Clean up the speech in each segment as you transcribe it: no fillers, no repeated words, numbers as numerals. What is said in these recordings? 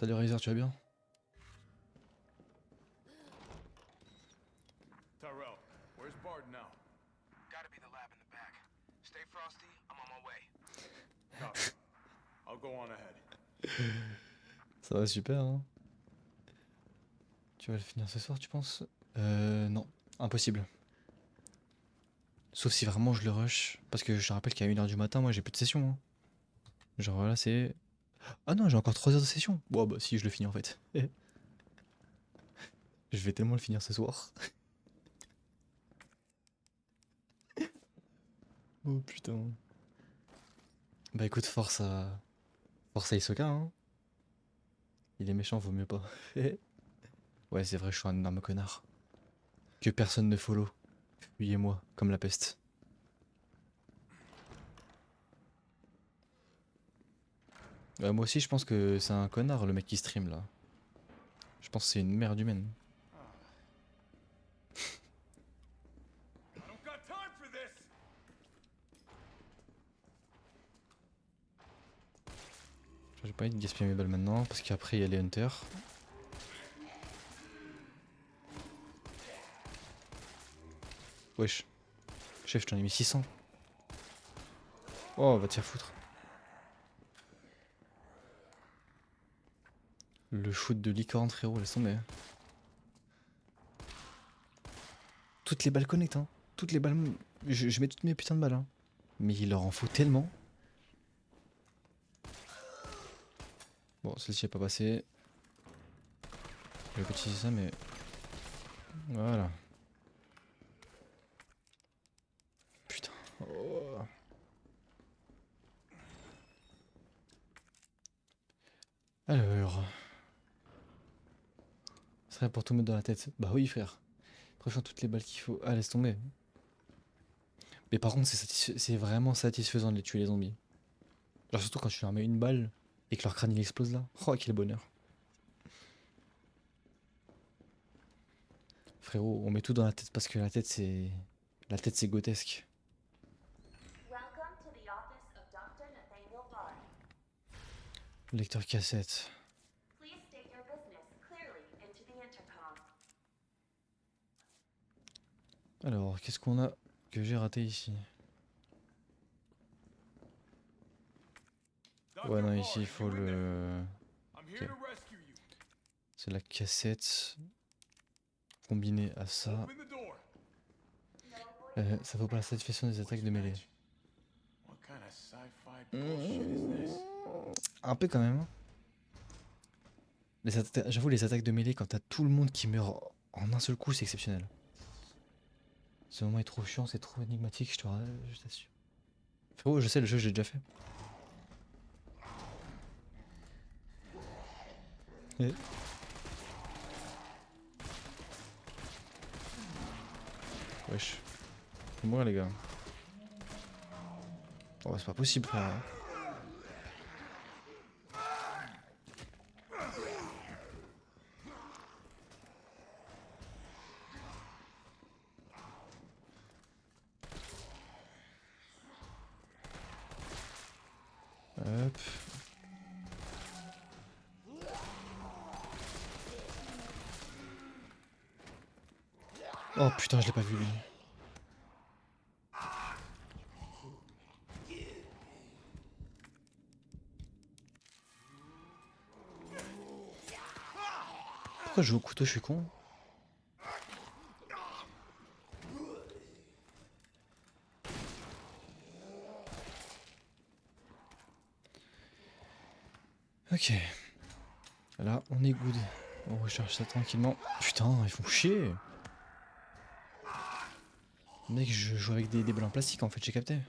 Salut Razer, tu vas bien? Tyrell, where's Bard now? Gotta be the lab in the back. Stay frosty, I'm on my way. Copy. I'll go on ahead. Ça va super, hein? Tu vas le finir ce soir, tu penses? Non, impossible. Sauf si vraiment je le rush. Parce que je te rappelle qu'à 1h du matin, moi j'ai plus de session, hein. Genre là, c'est. Ah non, j'ai encore 3 heures de session. Bon, bah si, je le finis en fait. Je vais tellement le finir ce soir. Oh putain. Bah écoute, Force à Hisoka, hein. Il est méchant, vaut mieux pas. Ouais, c'est vrai, je suis un énorme connard. Que personne ne follow. Lui et moi, comme la peste. Moi aussi, je pense que c'est un connard, le mec qui stream là. Je pense que c'est une merde humaine. I don't got time for this! J'ai pas envie de gaspiller mes balles maintenant, parce qu'après il y a les hunters. Wesh. Chef, je t'en ai mis 600. Oh, va te faire foutre. Le shoot de licorne, frérot, laisse tomber. Toutes les balles connectent, hein. Toutes les balles. Je mets toutes mes putains de balles, hein. Mais il leur en faut tellement. Bon, celle-ci est pas passée. Je vais pas utiliser ça, mais. Voilà. Putain. Oh. Alors. Ce serait pour tout mettre dans la tête. Bah oui, frère. Franchement, toutes les balles qu'il faut. Ah, laisse tomber. Mais par contre, c'est vraiment satisfaisant de les tuer, les zombies. Genre, surtout quand tu leur mets une balle et que leur crâne il explose là. Oh, quel bonheur. Frérot, on met tout dans la tête parce que la tête c'est. La tête c'est grotesque. Welcome to the office of Dr. Nathaniel Bard. Lecteur cassette. Please state your business clearly into the intercom. Alors, qu'est-ce qu'on a que j'ai raté ici? Ouais, Dr. non, Bard, ici il faut you in there? le. I'm here Ok. to rescue you. C'est la cassette combinée à ça. Open the door. Ça vaut pas la satisfaction des attaques de mêlée. What kind of sci-fi bullshit is this? Un peu quand même, hein. J'avoue, les attaques de mêlée, quand t'as tout le monde qui meurt en un seul coup, c'est exceptionnel. Ce moment est trop chiant, c'est trop énigmatique, je t'assure. Frérot, je sais, le jeu, j'ai déjà fait. Et- Wesh. Faut mourir, les gars. Oh, c'est pas possible, frère. Hop. Oh putain, je l'ai pas vu lui. Pourquoi je joue au couteau, je suis con? Ok. Là, on est good. On recharge ça tranquillement. Putain, ils font chier. Mec, je joue avec des balles en plastique en fait, j'ai capté.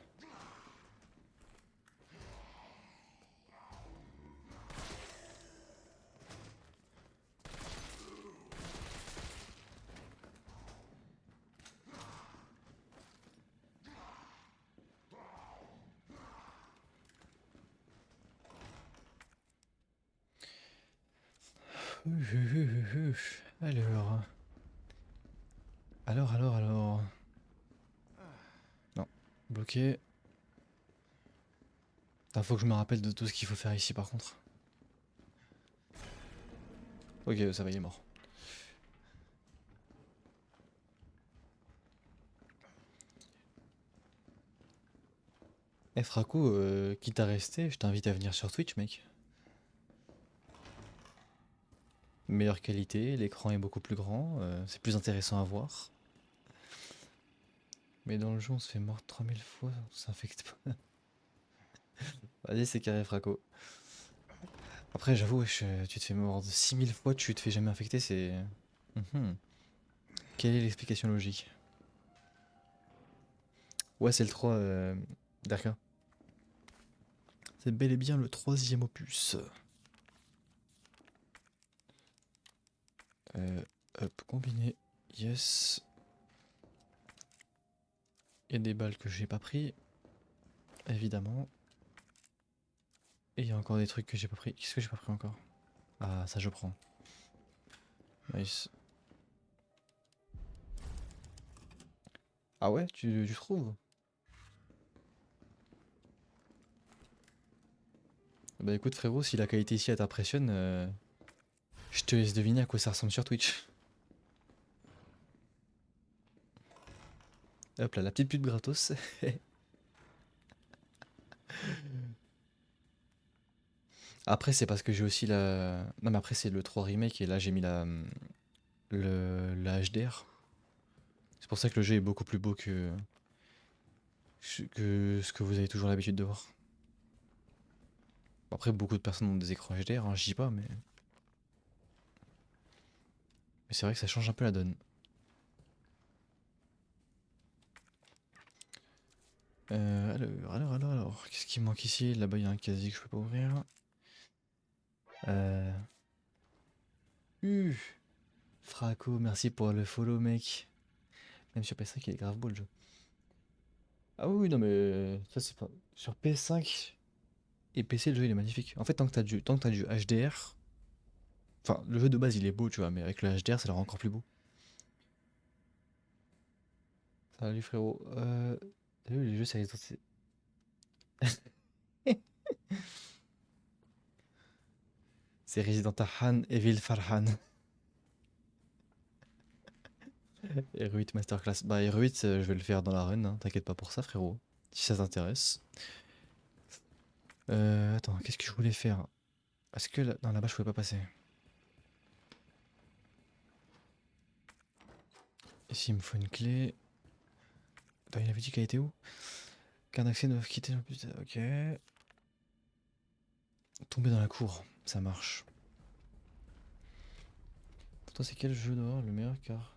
Alors. Alors. Non. Bloqué. Putain, faut que je me rappelle de tout ce qu'il faut faire ici par contre. Ok, ça va, il est mort. Eh Fraco, quitte à rester, je t'invite à venir sur Twitch, mec. Meilleure qualité, l'écran est beaucoup plus grand, c'est plus intéressant à voir. Mais dans le jeu, on se fait mordre 3000 fois, on s'infecte pas. Vas-y, c'est carré, Fraco. Après, j'avoue, wesh, tu te fais mordre 6000 fois, tu te fais jamais infecter, c'est... Mhm. Quelle est l'explication logique? Ouais, c'est le 3, Darka. C'est bel et bien le troisième opus. Euh, Hop, combiné. Yes. Il y a des balles que j'ai pas pris, évidemment. Et il y a encore des trucs que j'ai pas pris. Qu'est-ce que j'ai pas pris encore? Ah, ça je prends. Nice. Ah ouais, tu trouves? Bah écoute frérot, si la qualité ici elle t'impressionne, je te laisse deviner à quoi ça ressemble sur Twitch. Hop là, la petite pute gratos. Après c'est parce que j'ai aussi la... Non mais après c'est le 3 remake et là j'ai mis la HDR. C'est pour ça que le jeu est beaucoup plus beau que ce que vous avez toujours l'habitude de voir. Après beaucoup de personnes ont des écrans HDR, hein, je dis pas mais c'est vrai que ça change un peu la donne. Alors, qu'est-ce qui me manque ici? Là-bas, il y a un casier que je peux pas ouvrir. Euh... Uh, Fraco, merci pour le follow, mec. Même sur PS5, il est grave beau le jeu. Ah oui, non, mais ça, c'est pas. Sur PS5 et PC, le jeu, il est magnifique. En fait, tant que t'as du HDR. Enfin, le jeu de base, il est beau, tu vois, mais avec le HDR, ça le rend encore plus beau. Salut, frérot. T'as vu, les jeux, c'est Resident Evil Farhan. R8 Masterclass. Bah, R8, je vais le faire dans la run, hein, t'inquiète pas pour ça, frérot. Si ça t'intéresse. Attends, qu'est-ce que je voulais faire? Est-ce que non, là-bas, je pouvais pas passer. Ici, il me faut une clé. Attends, il avait dit qu'elle était où? Carte d'accès ne doit quitter le plus. Ok. Tomber dans la cour, ça marche. Pour toi, c'est quel jeu dehors le meilleur? Car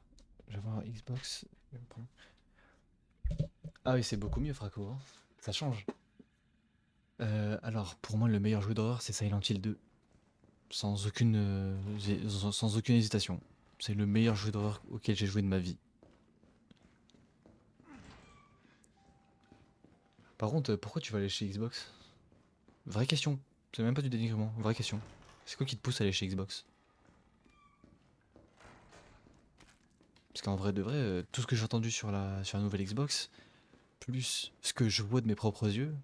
je vais avoir un Xbox. Je vais me prendre- Ah oui, c'est beaucoup mieux, Fraco, hein. Ça change. Alors, pour moi, le meilleur jeu d'horreur, c'est Silent Hill 2. Sans aucune hésitation. C'est le meilleur jeu d'horreur auquel j'ai joué de ma vie. Par contre, pourquoi tu vas aller chez Xbox? Vraie question. C'est même pas du dénigrement. Vraie question. C'est quoi qui te pousse à aller chez Xbox? Parce qu'en vrai de vrai, tout ce que j'ai entendu sur la nouvelle Xbox, plus ce que je vois de mes propres yeux,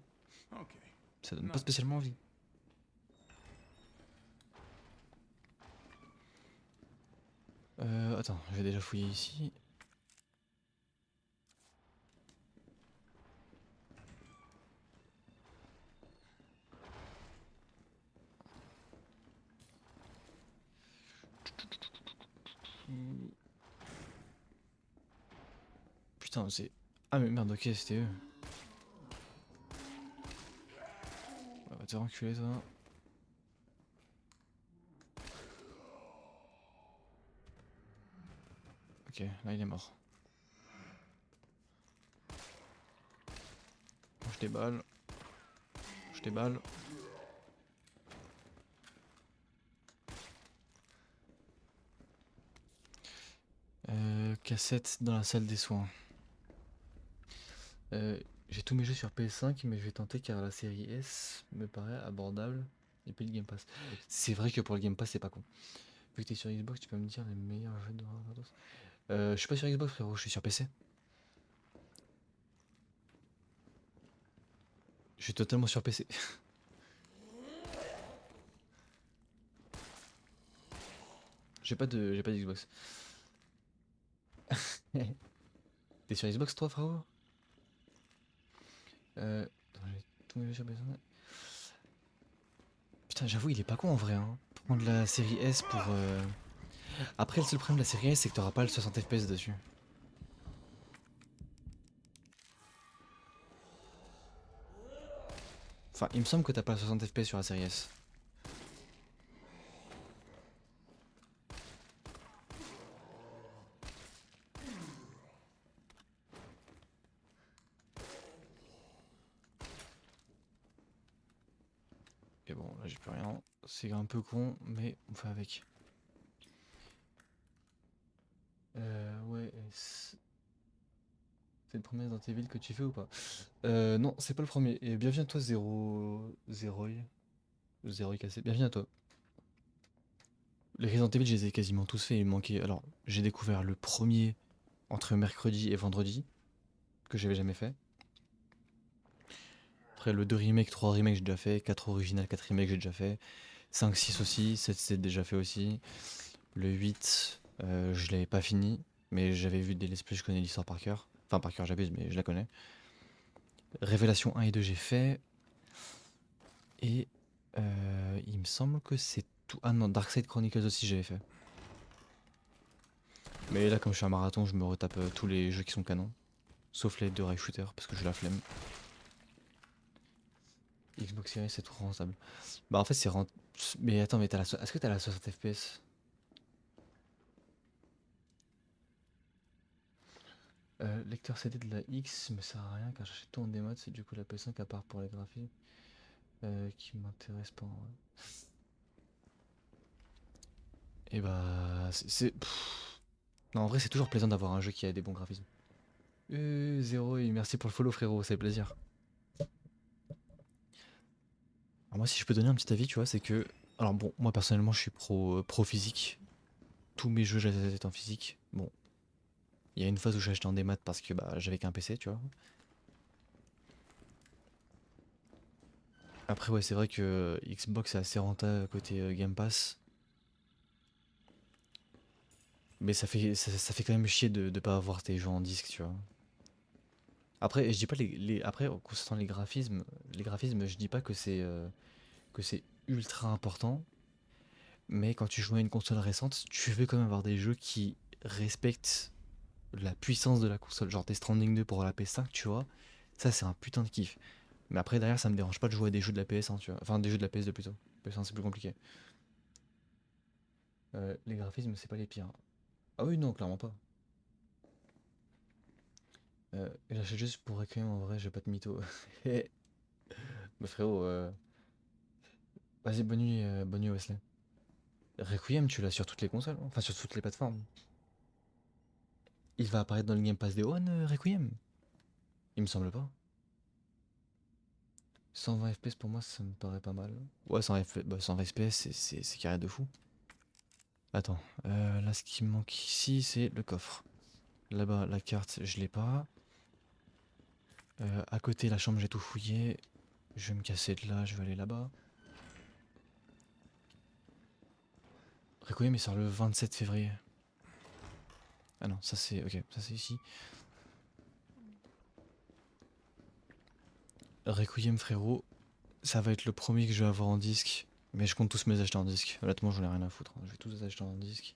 Okay. ça donne pas Nothing. spécialement envie. Attends, je vais déjà fouiller ici. Putain, c'est... Ah mais merde, ok, c'était eux. Ah, va te enculer, toi. Ok, là il est mort. Je déballe. Je déballe. Cassette dans la salle des soins. Euh, j'ai tous mes jeux sur PS5, mais je vais tenter car la série S me paraît abordable. Et puis le Game Pass. C'est vrai que pour le Game Pass, c'est pas con. Vu que t'es sur Xbox, tu peux me dire les meilleurs jeux de gratos. Je suis pas sur Xbox, frérot, je suis sur PC. Je suis totalement sur PC. J'ai pas de Xbox. T'es sur Xbox toi frérot? Attends, j'ai tout mis sur personne. Putain, j'avoue, il est pas con en vrai. Hein. Prendre la série S pour. Après, le seul problème de la série S, c'est que t'auras pas le 60 FPS dessus. Enfin, il me semble que t'as pas le 60 FPS sur la série S. Et bon, là j'ai plus rien. C'est un peu con, mais on fait avec. Ouais. C'est le premier dans tes villes que tu fais ou pas? Non, c'est pas le premier. Et bienvenue à toi, Zeroy. Zeroy cassé. Bienvenue à toi. Les Resident Evil, je les ai quasiment tous faits. Il me manquait. Alors, j'ai découvert le premier entre mercredi et vendredi, que j'avais jamais fait. Après, le 2 remake, 3 remake, j'ai déjà fait. 4 original, 4 remake, j'ai déjà fait. 5, 6 aussi. 7, c'est déjà fait aussi. Le 8, je l'avais pas fini, mais j'avais vu des let's play, je connais l'histoire par cœur. Enfin, par cœur, j'abuse, mais je la connais. Révélation 1 et 2, j'ai fait. Et il me semble que c'est tout. Ah non, Darkside Chronicles aussi, j'avais fait. Mais là, comme je suis un marathon, je me retape tous les jeux qui sont canons. Sauf les 2 rail shooters, parce que j'ai la flemme. Xbox Series, c'est trop rentable. Bah, en fait, c'est rentable. Mais attends, mais est-ce que t'as la 60 FPS? Lecteur CD de la X me sert à rien car j'achète tout en démat, c'est du coup la PS5 à part pour les graphiques qui m'intéresse pas en vrai. Et bah non, en vrai c'est toujours plaisant d'avoir un jeu qui a des bons graphismes. Zéro et merci pour le follow frérot, c'est plaisir. Alors moi si je peux donner un petit avis tu vois c'est que... Alors bon moi personnellement je suis pro physique. Tous mes jeux j'achète en physique. Bon. Il y a une phase où j'ai acheté en démat parce que bah j'avais qu'un PC tu vois. Après ouais c'est vrai que Xbox est assez rentable côté Game Pass. Mais ça fait quand même chier de pas avoir tes jeux en disque, tu vois. Après, je dis pas après, concernant les graphismes, je dis pas que c'est ultra important. Mais quand tu joues à une console récente, tu veux quand même avoir des jeux qui respectent la puissance de la console. Genre Death Stranding 2 pour la PS5, tu vois. Ça, c'est un putain de kiff. Mais après, derrière, ça me dérange pas de jouer à des jeux de la PS1, tu vois. Enfin, des jeux de la PS2 plutôt. PS1, c'est plus compliqué. Les graphismes, c'est pas les pires. Ah oui, non, clairement pas. J'achète juste pour Requiem, en vrai, j'ai pas de mytho. Mais frérot, vas-y, bonne nuit Wesley. Requiem, tu l'as sur toutes les consoles, hein. Enfin sur toutes les plateformes. Il va apparaître dans le Game Pass Day One, Requiem? Il me semble pas. 120 FPS pour moi, ça me paraît pas mal. Ouais, 120 FPS, bah, 120 FPS, c'est carré de fou. Attends, là, ce qui me manque ici, c'est le coffre. Là-bas, la carte, je l'ai pas. À côté, la chambre, j'ai tout fouillé. Je vais me casser de là, je vais aller là-bas. Requiem, il sort le 27 février. Ah non, ça c'est... Ok, ça c'est ici. Requiem, frérot, ça va être le premier que je vais avoir en disque. Mais je compte tous mes acheter en disque. Honnêtement, j'en ai rien à foutre, hein. Je vais tous les acheter en disque.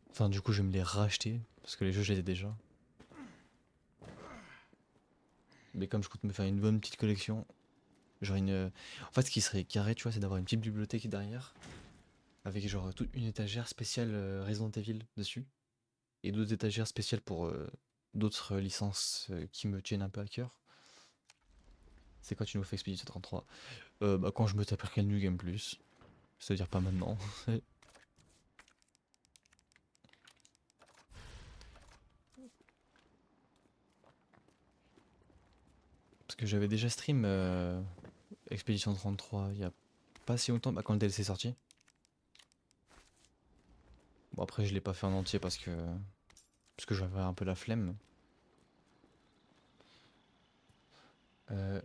Enfin, du coup, je vais me les racheter. Parce que les jeux, je les ai déjà. Mais comme je compte me faire une bonne petite collection, j'aurai une... En fait, ce qui serait carré, tu vois, c'est d'avoir une petite bibliothèque derrière. Avec genre toute une étagère spéciale Resident Evil dessus. Et d'autres étagères spéciales pour d'autres licences qui me tiennent un peu à cœur. C'est quand tu nous fais Expedition 33? Bah, quand je me tape New Game Plus. C'est-à-dire pas maintenant. Parce que j'avais déjà stream Expedition 33 il y a pas si longtemps, bah, quand le DLC est sorti. Bon après je l'ai pas fait en entier parce que j'avais un peu la flemme. Euh,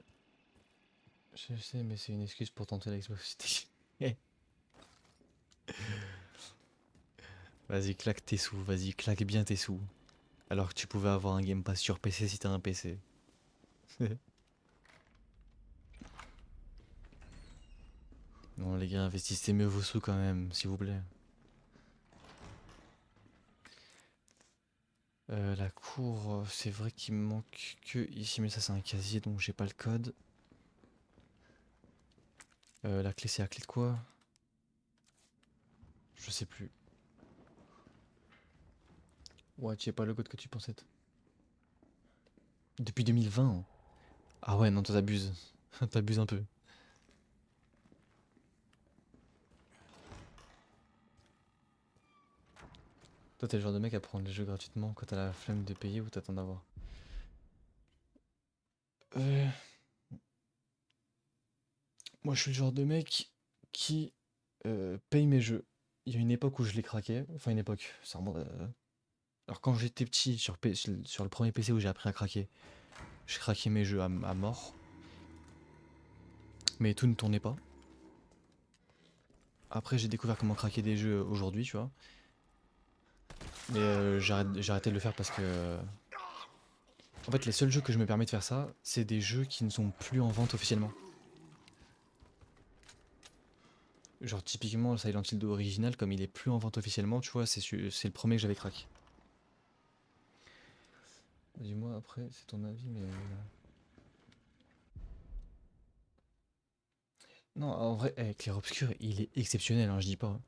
je sais mais c'est une excuse pour tenter la Xbox Stick. Vas-y, claque tes sous, vas-y, claque bien tes sous. Alors que tu pouvais avoir un Game Pass sur PC si t'as un PC. Non les gars, investissez mieux vos sous quand même, s'il vous plaît. La cour, c'est vrai qu'il me manque que ici, mais ça c'est un casier donc j'ai pas le code. La clé c'est la clé de quoi? Je sais plus. Ouais, tu as pas le code que tu pensais. Depuis 2020. Hein. Ah ouais, non, toi t'abuses. T'abuses un peu. Toi t'es le genre de mec à prendre les jeux gratuitement quand t'as la flemme de payer ou t'attends d'avoir. Euh, Moi je suis le genre de mec qui paye mes jeux. Il y a une époque où je les craquais. Enfin une époque, ça remonte alors quand j'étais petit, sur le premier PC où j'ai appris à craquer, je craquais mes jeux à mort. Mais tout ne tournait pas. Après j'ai découvert comment craquer des jeux aujourd'hui, tu vois. Mais j'ai arrêté de le faire parce que... En fait les seuls jeux que je me permets de faire ça, c'est des jeux qui ne sont plus en vente officiellement. Genre typiquement le Silent Hill 2 original, comme il est plus en vente officiellement, tu vois, c'est le premier que j'avais craqué. Dis-moi après, c'est ton avis, mais... Non, en vrai, Clair Obscur, il est exceptionnel, hein, je dis pas. Hein.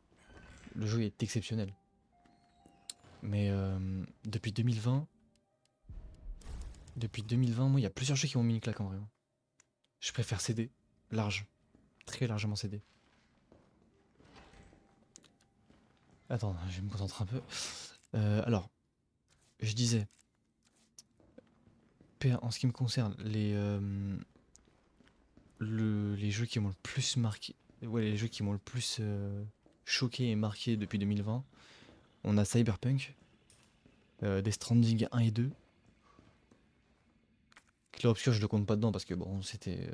Le jeu est exceptionnel. Mais depuis 2020, moi, il y a plusieurs jeux qui m'ont mis une claque en vrai. Hein. Je préfère CD, large, très largement CD. Attends, je vais me concentrer un peu. Alors, je disais, en ce qui me concerne, les jeux qui m'ont le plus marqué, ouais, les jeux qui m'ont le plus choqué et marqué depuis 2020, on a Cyberpunk, Death Stranding 1 et 2. Clair Obscur, je le compte pas dedans parce que bon, c'était.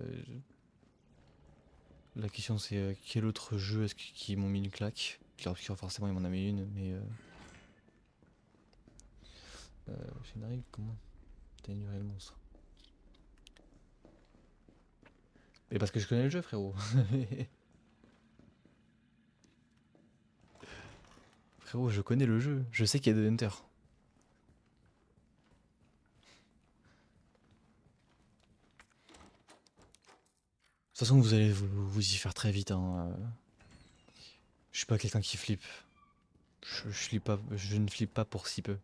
La question c'est quel autre jeu est-ce qui m'ont mis une claque? Clair Obscur, forcément, il m'en a mis une, mais. J'ai une règle, comment t'as ignoré le monstre? Mais parce que je connais le jeu, frérot. Frérot, je connais le jeu. Je sais qu'il y a The Hunter. De toute façon, vous allez vous y faire très vite. Hein. Je suis pas quelqu'un qui flippe. Je ne flippe pas pour si peu.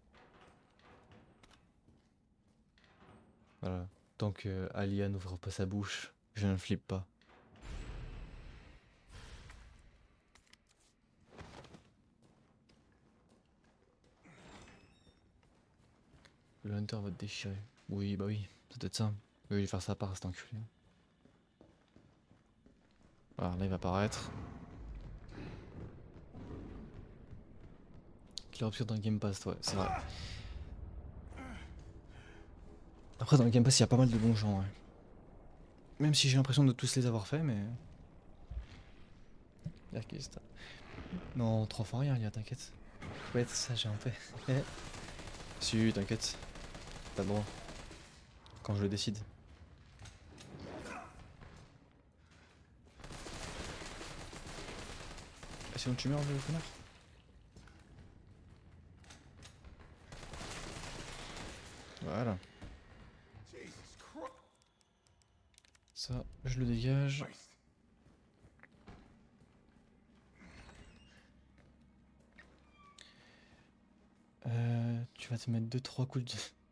Voilà. Tant que Alia n'ouvre pas sa bouche, je ne flippe pas. Le Hunter va te déchirer. Oui, bah oui, ça doit être ça. Il va lui faire sa part, cet enculé. Voilà, là il va apparaître. Clair Obscur dans le Game Pass, ouais, c'est vrai. Après, dans le Game Pass, il y a pas mal de bons gens, ouais. Même si j'ai l'impression de tous les avoir fait, mais. Yarkista. Non, 3 fois rien, il t'inquiète. Ouais, ça j'ai un peu. Si, t'inquiète. T'as le droit. Quand je le décide. Ah, sinon tu meurs, le connard. Voilà. Jesus Christ. Ça, je le dégage. Tu vas te mettre 2-3 coups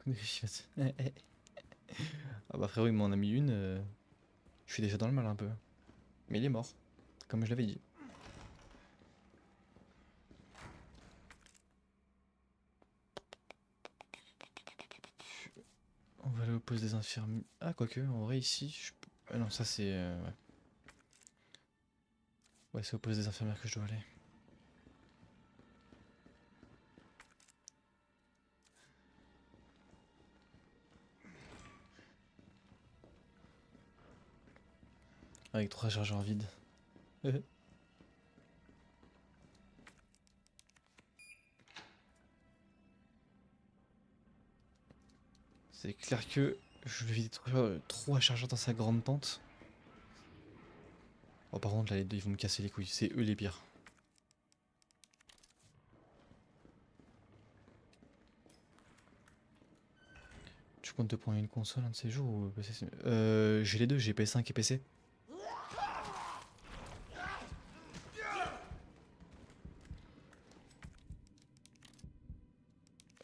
de chiottes. Ah bah frérot, il m'en a mis une. Je suis déjà dans le mal un peu. Mais il est mort. Comme je l'avais dit. On va aller au poste des infirmiers. Ah, quoique, en vrai, ici, ah non, ça c'est. Ouais, ouais c'est au poste des infirmières que je dois aller. Avec 3 chargeurs vides. C'est clair que je vais éviter trop à charger dans sa grande tente. Oh, par contre, là, les deux, ils vont me casser les couilles. C'est eux les pires. Tu comptes te prendre une console un de ces jours ou PC? J'ai les deux, j'ai PS5 et PC.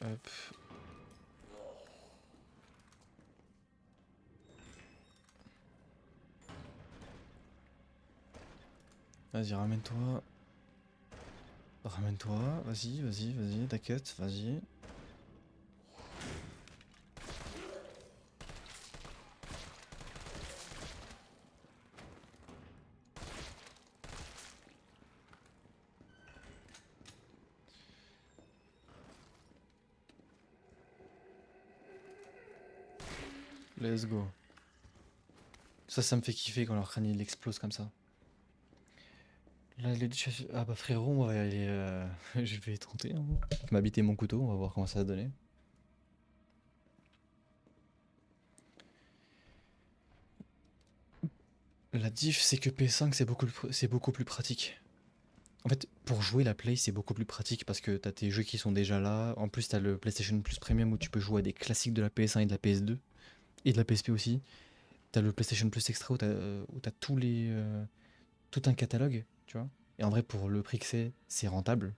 Hop. Vas-y, ramène-toi. Ramène-toi. Vas-y, vas-y, vas-y. T'inquiète, vas-y. Let's go. Ça me fait kiffer quand leur crâne il explose comme ça. Là, les deux ah bah frérot, on va y aller. Je vais tenter. Hein. M'habiter mon couteau, on va voir comment ça va donner. La diff, c'est que P5 c'est beaucoup plus pratique. En fait, pour jouer la Play, c'est beaucoup plus pratique parce que t'as tes jeux qui sont déjà là. En plus, t'as le PlayStation Plus Premium où tu peux jouer à des classiques de la PS1 et de la PS2 et de la PSP aussi. T'as le PlayStation Plus Extra où t'as tout un catalogue, tu vois. Et en vrai, pour le prix que c'est rentable.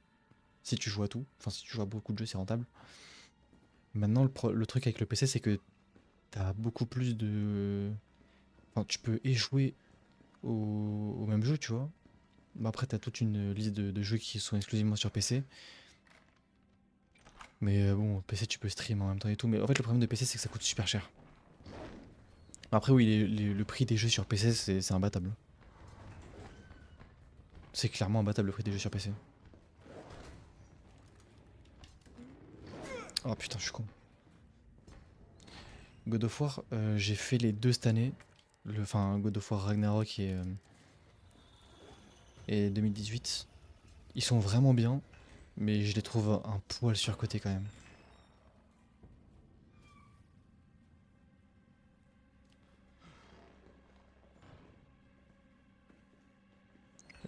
Si tu joues à tout, enfin si tu joues à beaucoup de jeux, c'est rentable. Maintenant, le truc avec le PC, c'est que t'as beaucoup plus de. Enfin, tu peux jouer au même jeu, tu vois. Mais après, t'as toute une liste de jeux qui sont exclusivement sur PC. Mais bon, PC, tu peux stream en même temps et tout. Mais en fait, le problème de PC, c'est que ça coûte super cher. Après, oui, le prix des jeux sur PC, c'est imbattable. C'est clairement imbattable le prix des jeux sur PC. Oh putain, je suis con. God of War, j'ai fait les deux cette année. Enfin, God of War Ragnarok et 2018. Ils sont vraiment bien, mais je les trouve un poil surcotés quand même.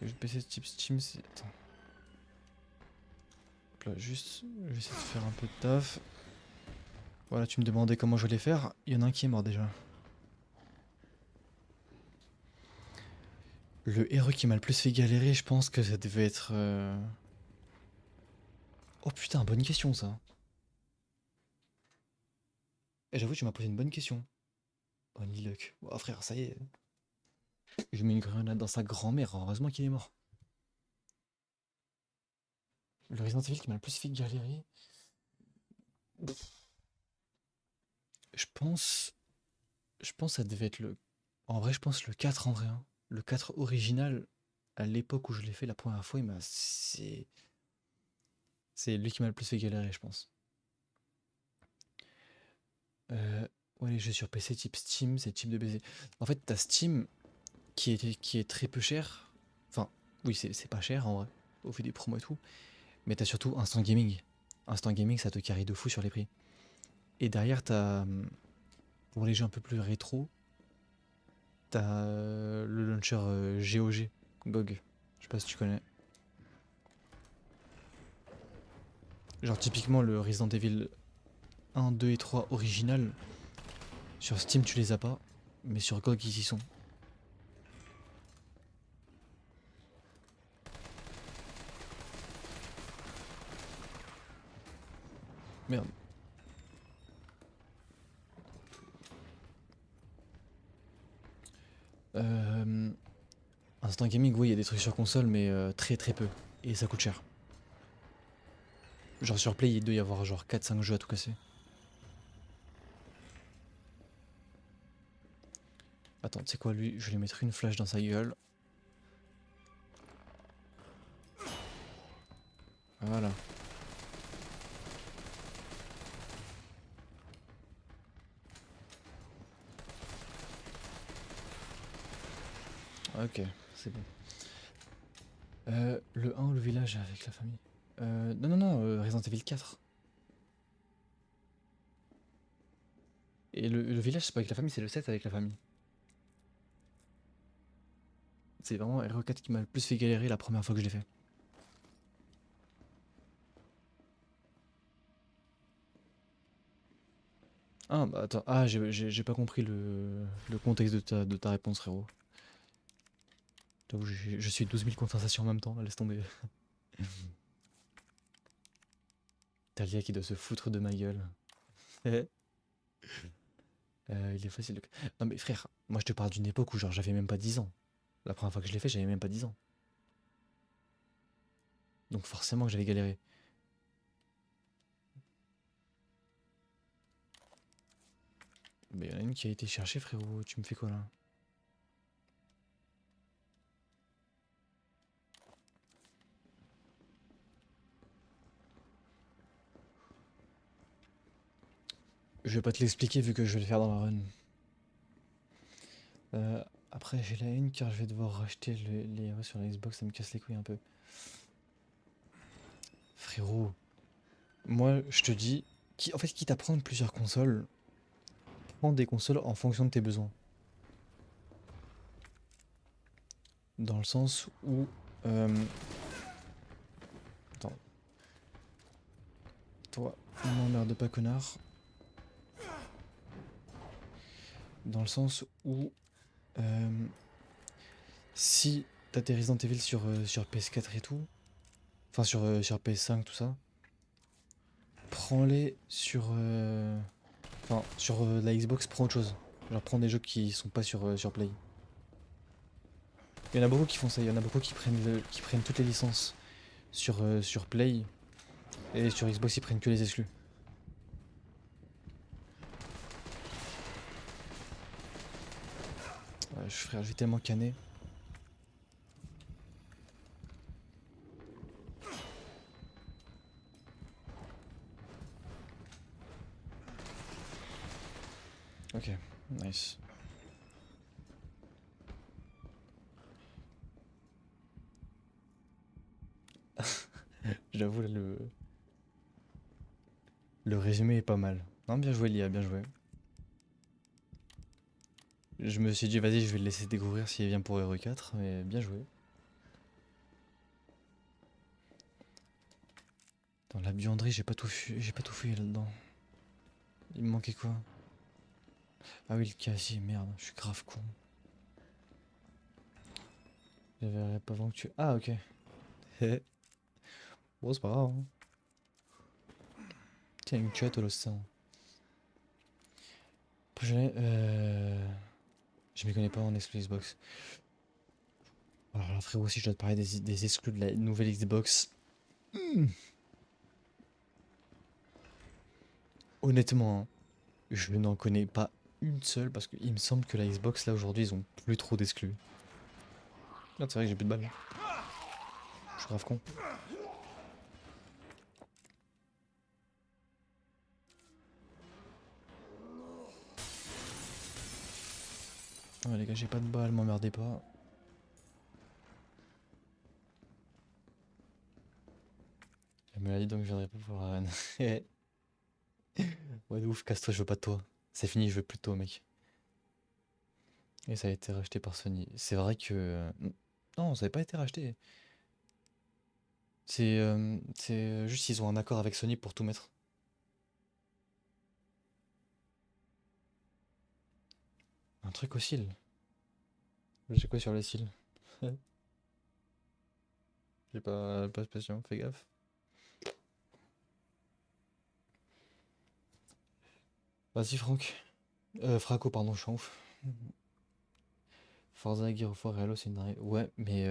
Le PC type Steam, c'est. Attends. Hop là, juste, je vais essayer de faire un peu de taf. Voilà, tu me demandais comment je vais faire. Il y en a un qui est mort déjà. Le héros qui m'a le plus fait galérer, je pense que ça devait être. Oh putain, bonne question ça. Et j'avoue, tu m'as posé une bonne question. Oh, Niluck. Oh frère, ça y est. Je mets une grenade dans sa grand-mère, heureusement qu'il est mort. Le Resident Evil qui m'a le plus fait galérer. Je pense. Je pense que ça devait être le. En vrai, je pense le 4 en vrai. Hein. Le 4 original, à l'époque où je l'ai fait la première fois, c'est lui qui m'a le plus fait galérer, je pense. Ouais, les jeux sur PC type Steam, c'est type de baiser. En fait, t'as Steam qui est très peu cher. Enfin, oui, c'est pas cher en vrai, au fait des promos et tout. Mais t'as surtout Instant Gaming. Instant Gaming, ça te carry de fou sur les prix. Et derrière, pour les jeux un peu plus rétro, t'as le launcher GOG, GOG. Je sais pas si tu connais. Genre typiquement le Resident Evil 1, 2 et 3 original. Sur Steam, tu les as pas, mais sur GOG, ils y sont. Merde. Instant Gaming, oui, il y a des trucs sur console, mais très très peu. Et ça coûte cher. Genre sur Play, il doit y avoir genre 4-5 jeux à tout casser. Attends, tu sais quoi, lui, je vais lui mettre une flash dans sa gueule. Voilà. Ok, c'est bon. Le 1, le village avec la famille. Non, non, non, Resident Evil 4. Et le village, c'est pas avec la famille, c'est le 7 avec la famille. C'est vraiment RE4 qui m'a le plus fait galérer la première fois que je l'ai fait. Ah bah attends, ah j'ai pas compris le contexte de ta réponse, frérot. J'avoue, je suis 12 000 conversations en même temps, là, laisse tomber. Talia qui doit se foutre de ma gueule. Il est facile de... Non mais frère, moi je te parle d'une époque où genre j'avais même pas 10 ans. La première fois que je l'ai fait, j'avais même pas 10 ans. Donc forcément que j'avais galéré. Mais y'en a une qui a été cherchée, frérot, tu me fais quoi là? Je vais pas te l'expliquer vu que je vais le faire dans la run. Après j'ai la haine car je vais devoir racheter les héros sur la Xbox, ça me casse les couilles un peu. Frérot, moi je te dis, en fait quitte à prendre plusieurs consoles, prends des consoles en fonction de tes besoins. Dans le sens où... Attends. Toi, m'emmerde pas connard. Dans le sens où... si t'as tes Resident Evil sur PS4 et tout, enfin sur PS5 tout ça, prends-les sur... Enfin, sur la Xbox, prends autre chose. Genre prends des jeux qui sont pas sur Play. Il y en a beaucoup qui font ça, il y en a beaucoup qui prennent toutes les licences sur Play, et sur Xbox ils prennent que les exclus. Frère, je vais tellement canner. Ok, nice. J'avoue, là, le résumé est pas mal. Non, bien joué, Lia, bien joué. Je me suis dit, vas-y, je vais le laisser découvrir s'il vient pour RE4, mais bien joué. Dans la buanderie, j'ai pas tout fouillé là-dedans. Il me manquait quoi? Ah oui, le casier, merde, je suis grave con. J'avais pas avant que tu... Ah, ok. Bon, c'est pas grave, hein. Tiens, une tuette au l'océan. Prochain, je m'y connais pas en exclu Xbox. Alors là, frérot, si je dois te parler des exclus de la nouvelle Xbox... Honnêtement, hein, je n'en connais pas une seule parce qu'il me semble que la Xbox, là, aujourd'hui, ils ont plus trop d'exclus. Là, c'est vrai que j'ai plus de balles. Je suis grave con. Ouais, les gars, j'ai pas de balles, m'emmerdez pas. Elle me l'a dit donc je viendrai pas pour la reine. Ouais, de ouf, casse-toi, je veux pas de toi. C'est fini, je veux plus de toi, mec. Et ça a été racheté par Sony. C'est vrai que... Non, ça n'a pas été racheté. C'est juste ils ont un accord avec Sony pour tout mettre. Un truc au cils. J'ai quoi sur les cils? J'ai pas spécialement fait gaffe. Vas-y, Franck. Fraco, pardon, je suis en ouf. Forza, Gears of War et Halo, c'est une... Ouais, mais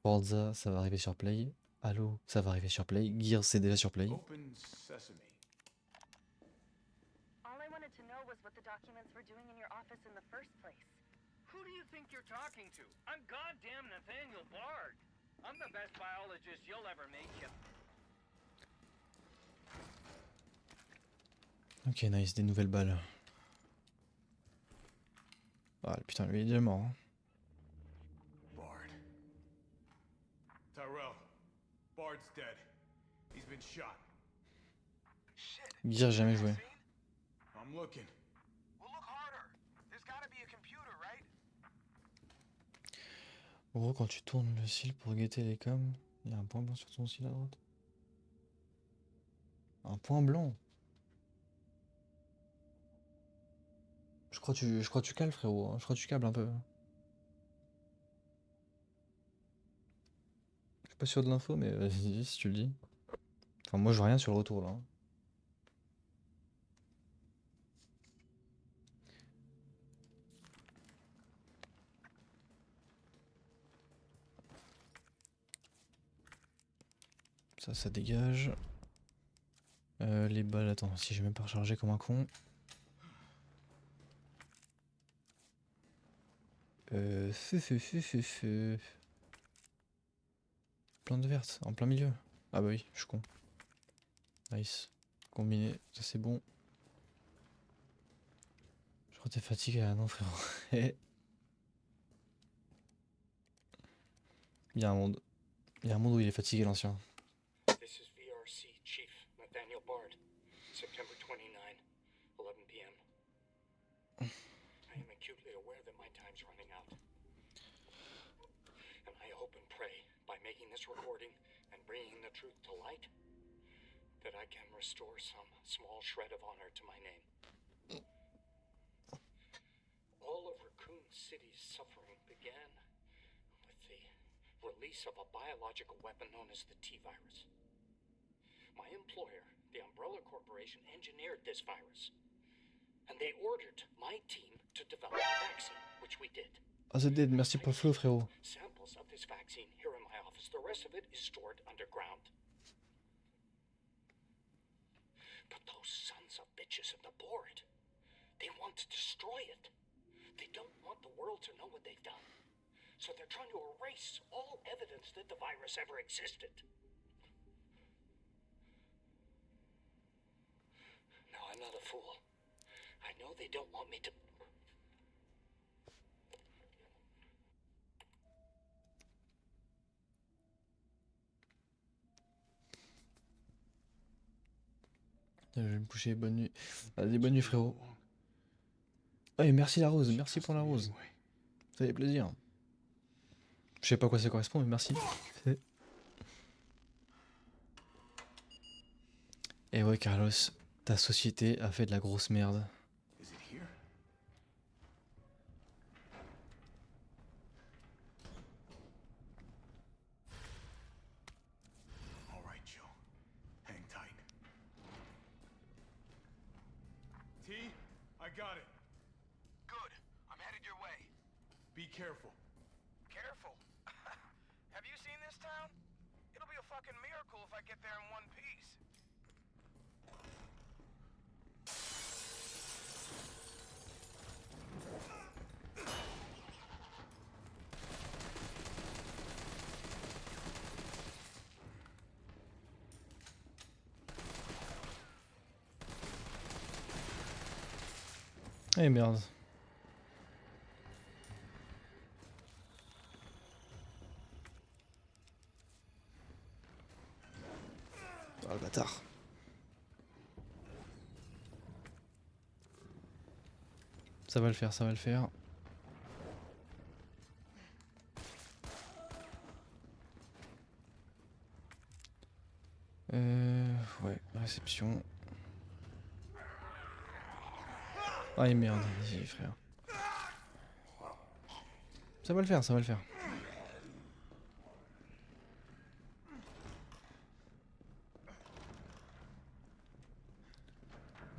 Forza, ça va arriver sur Play. Halo, ça va arriver sur Play. Gears, c'est déjà sur Play. Open sesame. All I wanted to know was what the documents were doing in your office in the first place. Who do you think you're talking to? I'm goddamn Nathaniel Bard. I'm the best biologist you'll ever meet. Ok, nice, des nouvelles balles. Ah putain, lui il est déjà mort. Hein. Bard. Tyrell. Bard's dead. He's been shot. Shit. Gears, jamais joué. I'm looking. En gros, quand tu tournes le cil pour guetter les cams, il y a un point blanc sur ton cil à droite. Un point blanc. Je crois que tu cales, frérot. Hein. Je crois que tu câbles un peu. Je suis pas sûr de l'info, mais vas-y si tu le dis. Enfin, moi, je vois rien sur le retour là. Hein. Ça dégage. Les balles, attends, si j'ai même pas rechargé comme un con. Feu. Plante verte, en plein milieu. Ah bah oui, je suis con. Nice. Combiné, ça c'est bon. Je crois que t'es fatigué là, non frérot. Il y a un monde. Il y a un monde où il est fatigué l'ancien. This is VRC Chief Nathaniel Bard, September 29, 11 p.m. I am acutely aware that my time's running out. And I hope and pray, by making this recording and bringing the truth to light, that I can restore some small shred of honor to my name. All of Raccoon City's suffering began with the release of a biological weapon known as the T-virus. My employer, the Umbrella Corporation, engineered this virus. And they ordered my team to develop a vaccine, which we did. AZD, merci pour le flow, frérot. Samples of this vaccine here in my office. The rest of it is stored underground. But those sons of bitches at the board, they want to destroy it. They don't want the world to know what they've done. So they're trying to erase all evidence that the virus ever existed. No, I'm not a fool. I know they don't want me to... Je vais me coucher, bonne nuit. Allez, bonne nuit, frérot. Ah, et merci la rose, merci pour la rose. Ça fait plaisir. Je sais pas à quoi ça correspond, mais merci. Et ouais, Carlos, ta société a fait de la grosse merde. Is it here? All right, Joe. Hang tight. T, I got it. Good. I'm headed your way. Be careful. Careful. Have you seen this town? It'll be a fucking miracle if I get there in one piece. Eh merde. Ah le bâtard. Ça va le faire, ça va le faire. Ouais, réception. Ah et merde, vas-y frère. Ça va le faire, ça va le faire.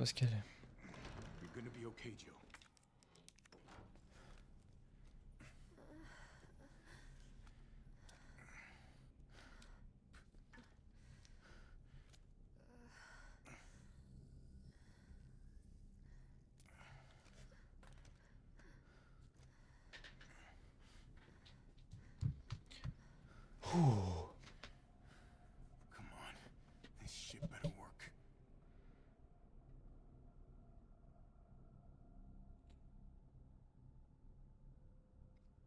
Où est-ce qu'elle est? You're gonna be okay, Joe. Come on. This shit better work.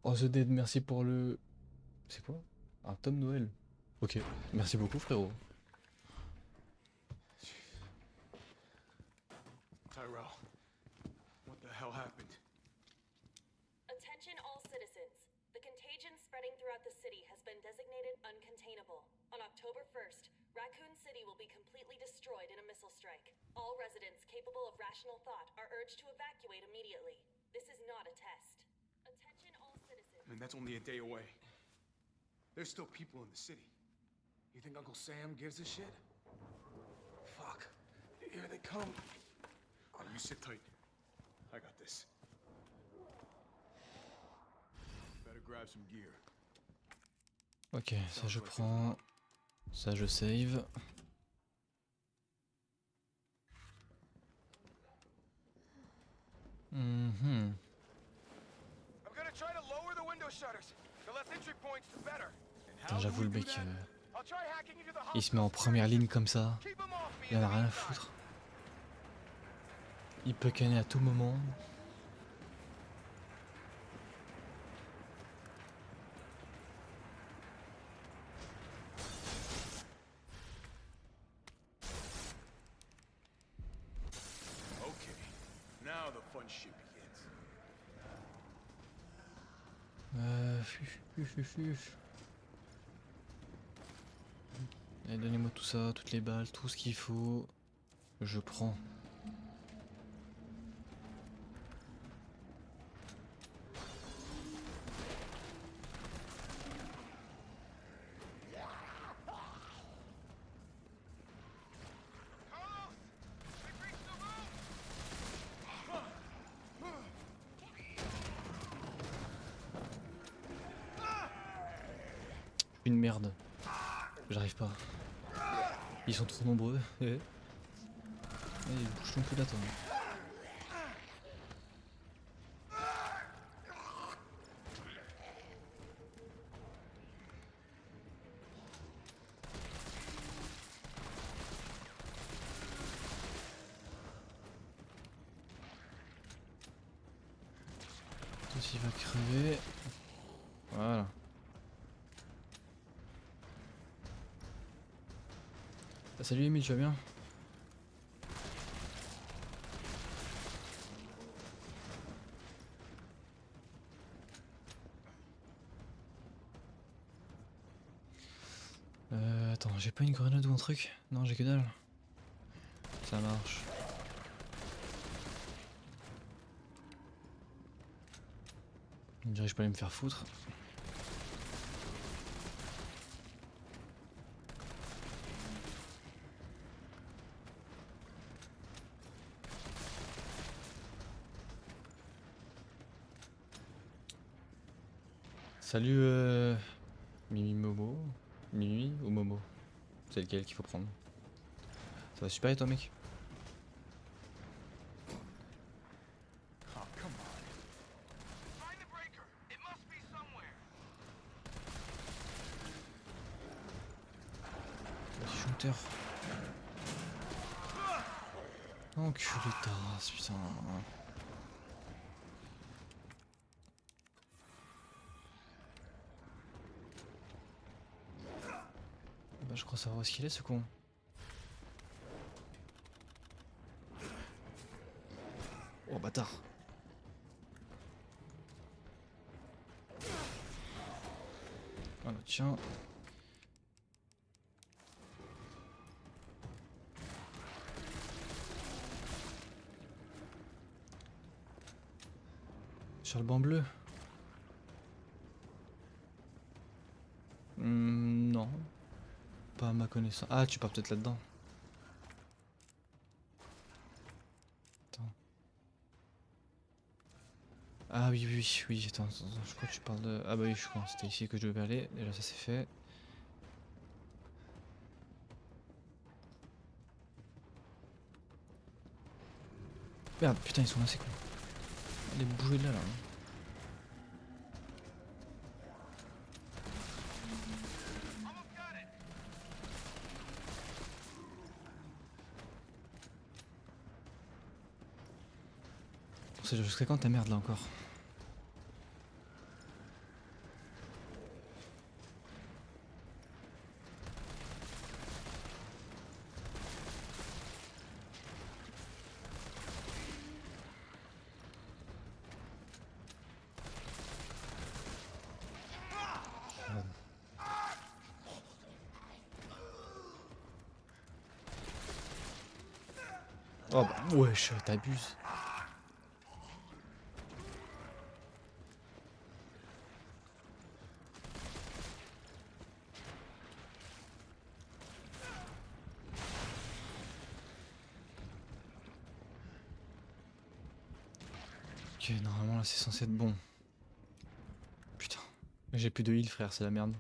Oh The Dead, merci pour le... C'est quoi? Un Tom Noël. Ok, merci beaucoup frérot. Tyrell, what the hell happened? Attention all citizens. The contagion spreading throughout destroyed in a missile strike. All residents capable of rational thought are urged to evacuate immediately. This is not a test. Attention all citizens. I mean, that's only a day away. There's still people in the city. You think Uncle Sam gives a shit? Fuck. Here they come. Oh, you sit tight. I got this. Better grab some gear. Ok, ça je prends. Ça je save. Mhm. I'm gonna try to lower the window shutters. The less entry points, the better. Putain, j'avoue le mec, I'll try hacking into the il se met en première ligne comme ça. Keep 'em off me Il en in a the rien à meantime. foutre. Il peut canner à tout moment. Okay. Now the fun shit begins. Fuf. Allez, donnez-moi tout ça, toutes les balles, tout ce qu'il faut. Je prends. Carlos! We've reached the roof! Une merde. J'arrive pas. Ils sont trop nombreux. Allez, bouge ton cul là, toi. Toi, il va crever. Voilà. Ah, salut Emile, tu vas bien? Attends, j'ai pas une grenade ou un truc? Non, j'ai que dalle. Ça marche. On dirait que je peux aller me faire foutre. Salut Mimi Momo. Mimi ou Momo? C'est lequel qu'il faut prendre? Ça va super et toi mec? Oh, come on. Find the breaker. It must be somewhere. Shooter. Enculé de ta race, putain. Bah je crois savoir où est-ce qu'il est ce con. Oh bâtard. Voilà tiens. Sur le banc bleu. Non. Pas à ma connaissance. Ah, tu pars peut-être là-dedans. Attends. Ah oui, attends, je crois que tu parles de... Ah bah oui, je crois, c'était ici que je devais aller. Déjà ça c'est fait. Merde, putain, ils sont là, c'est con. Allez, bougez de là, là. Almost got it. C'est jusqu'à quand ta merde là encore? Oh bah wesh, t'abuses. Ok, normalement là c'est censé être bon. Putain, j'ai plus de heal frère, c'est la merde.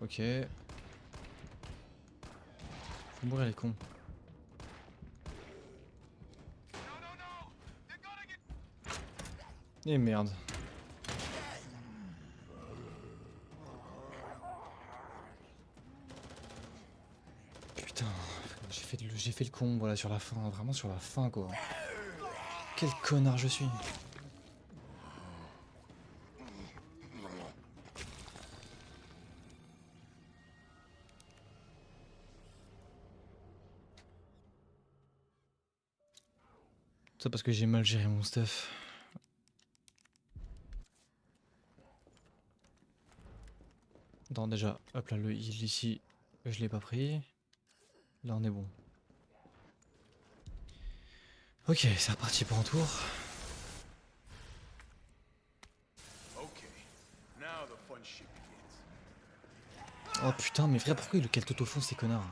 Ok. Faut mourir les cons. Et merde. Putain, j'ai fait le con voilà sur la fin, vraiment sur la fin quoi. Quel connard je suis. Ça parce que j'ai mal géré mon stuff. Non déjà, hop là le heal ici, je l'ai pas pris. Là on est bon. Ok, c'est reparti pour un tour. Okay, now the fun shit begins. Oh putain, mais frère, pourquoi ils le calent tout au fond ces connards?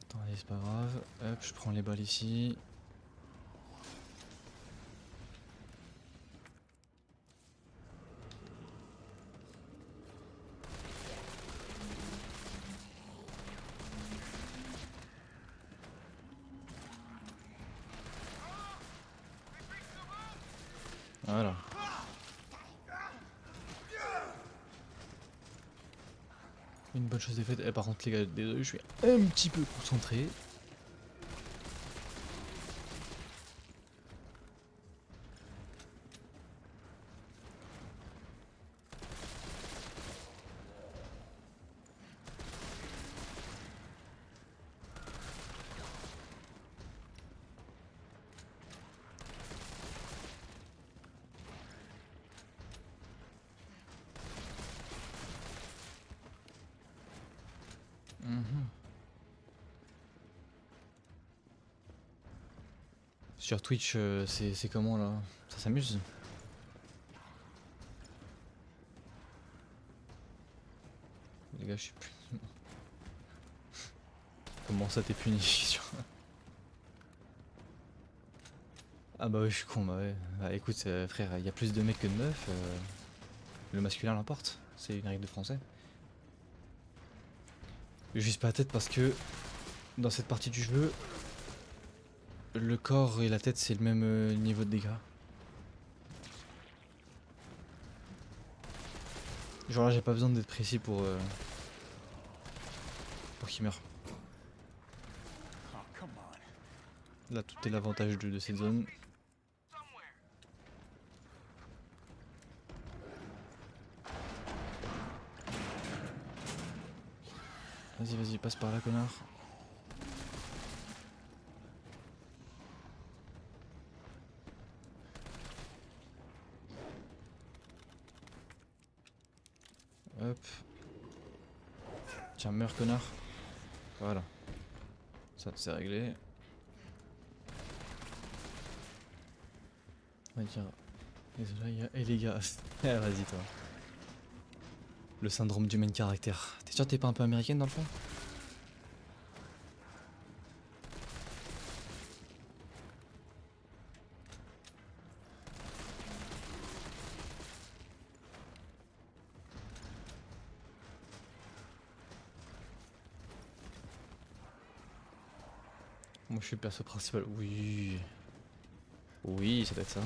Attends, allez, c'est pas grave. Hop, je prends les balles ici. Voilà. Une bonne chose est faite. Eh, par contre, les gars, désolé, je suis un petit peu concentré. Sur Twitch, c'est comment là? Ça s'amuse? Les gars, je suis plus. Comment ça t'es puni sur... Ah bah ouais, je suis con, bah ouais. Bah écoute, frère, il y a plus de mecs que de meufs. Le masculin l'emporte. C'est une règle de français. Juste pas la tête parce que dans cette partie du jeu, le corps et la tête c'est le même niveau de dégâts. Genre là j'ai pas besoin d'être précis pour qu'il meure. Oh, come on. Là tout est l'avantage de cette zone. Vas-y, vas-y, passe par là, connard. Hop. Tiens, meurs, connard. Voilà. Ça, c'est réglé. On va dire... Désolé, et les gars... Eh, vas-y, toi. Le syndrome du main caractère. T'es sûr que t'es pas un peu américaine dans le fond? Moi je suis le perso principal. Oui. Oui, ça doit être ça.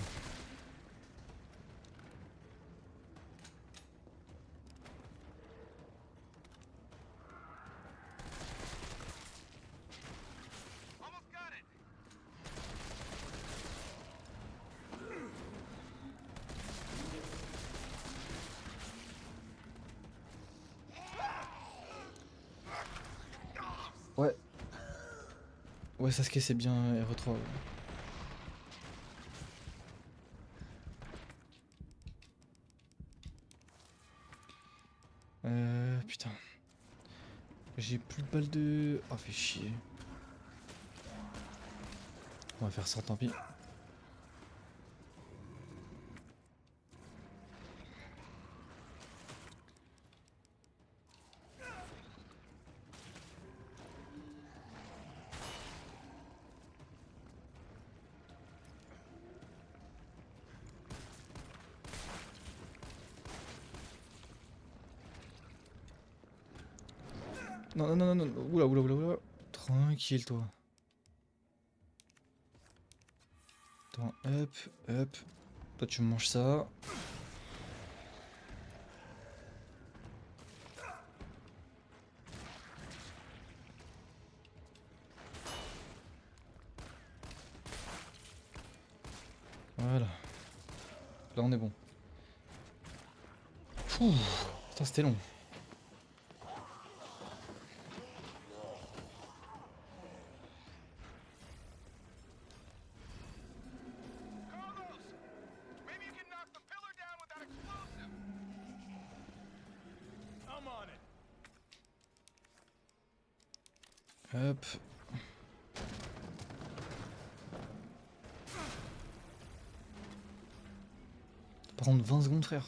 Ouais, Sasuke c'est bien RE3. Ouais. Putain. J'ai plus de balles de... Oh, fait chier. On va faire ça, tant pis. Non, non, non, non, non. Oula, oula, oula, oula. Tranquille, toi. Attends, hop, hop. Toi, tu me manges ça. Voilà. Là, on est bon. Pouh. Putain, c'était long. Carlos! Maybe you can knock the pillar down with that explosive! I'm on it. Hop. Par contre, 20 secondes, frère.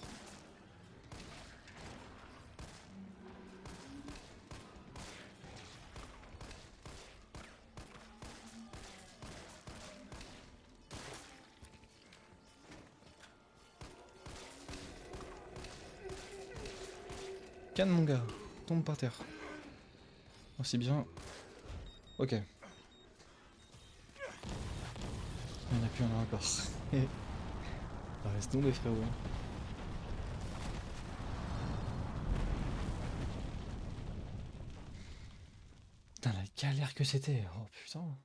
Canne, mon gars. Tombe par terre. Oh, c'est bien. Ok. Il n'y en a plus, il y en a encore. Ah, reste tomber, frérot. Putain, la galère que c'était. Oh putain.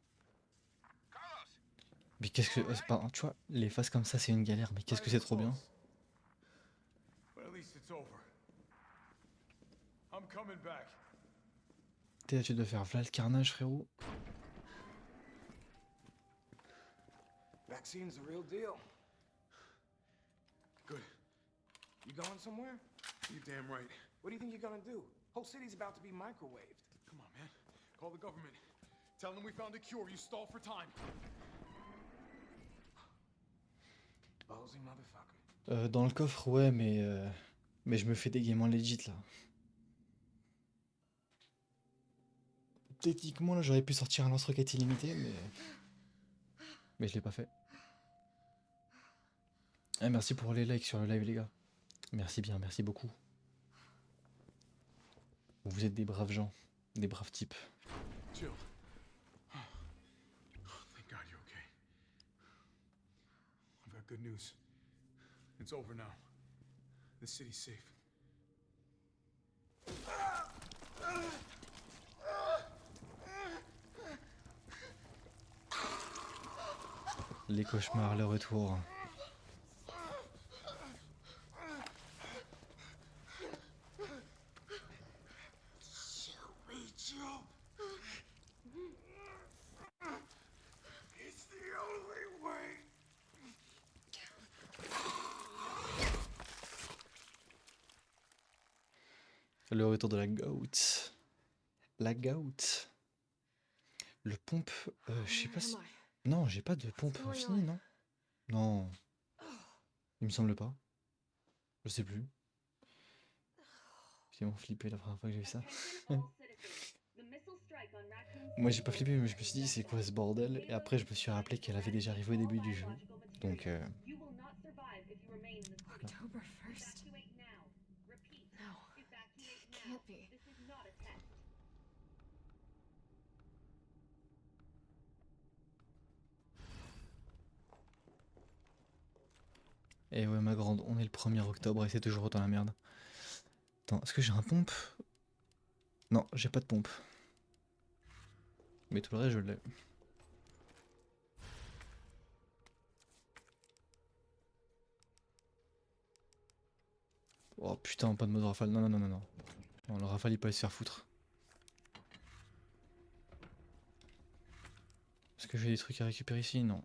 Mais qu'est-ce que. C'est pas... Tu vois, les phases comme ça, c'est une galère. Mais qu'est-ce que c'est trop bien. But at least it's over. I'm coming back. T'es là, tu dois faire v'là le carnage, frérot. Vaccine's the real deal. Good. You going somewhere? You're damn right. What do you think you're gonna do? Whole city's about to be microwaved. Come on, man. Call the government. Tell them we found a cure. You stall for time. Ballsy motherfucker. Dans le coffre, ouais, mais je me fais des games en legit là. Techniquement, là, j'aurais pu sortir un lance-roquette illimité, mais je l'ai pas fait. Ah, merci pour les likes sur le live, les gars. Merci bien, merci beaucoup. Vous êtes des braves gens, des braves types. Jill. Thank God you're okay. I've got good news. It's over now. The city's safe. Les cauchemars, le retour. It's the only way. Le retour de la goat. La goat. Le pompe, je sais pas si... Non, j'ai pas de pompe finie, non? Non. Il me semble pas. Je sais plus. J'ai vraiment flippé la première fois que j'ai vu ça. Moi j'ai pas flippé, mais je me suis dit c'est quoi ce bordel? Et après je me suis rappelé qu'elle avait déjà arrivé au début du jeu. Donc October 1st. No, it can't be. Et ouais ma grande, on est le 1er octobre et c'est toujours dans la merde. Attends, est-ce que j'ai un pompe? Non, j'ai pas de pompe. Mais tout le reste je l'ai. Oh putain, pas de mode rafale, non non non non non. Non, le rafale il peut aller se faire foutre. Est-ce que j'ai des trucs à récupérer ici? Non.